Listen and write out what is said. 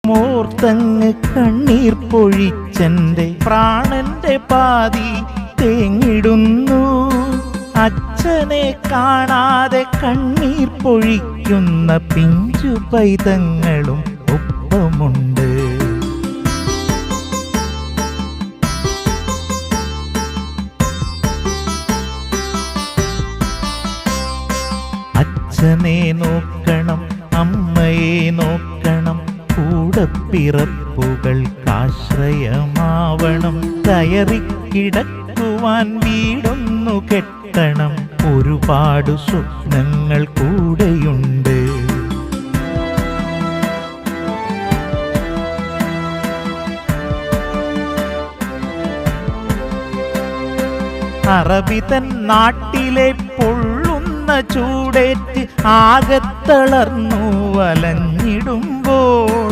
മോർത്തങ്ങ് കണ്ണീർ പൊഴിച്ചെന്റെ പ്രാണന്റെ പാതി തേങ്ങിടുന്നു. അച്ഛനെ കാണാതെ കണ്ണീർ പൊഴിക്കുന്ന പിഞ്ചു പൈതങ്ങളും ഒപ്പമുണ്ട്. അച്ഛനെ നോക്കണം, അമ്മയെ നോക്കണം, കൂടപ്പിറപ്പുകൾക്കാശ്രയമാവണം. കയറിക്കിടക്കുവാൻ വീടൊന്നു കെട്ടണം, ഒരുപാട് സ്വപ്നങ്ങൾ കൂടെയുണ്ട്. അറബിതൻ നാട്ടിലെ ചൂടേറ്റ് ആകത്തളർന്നു വലഞ്ഞിടുമ്പോൾ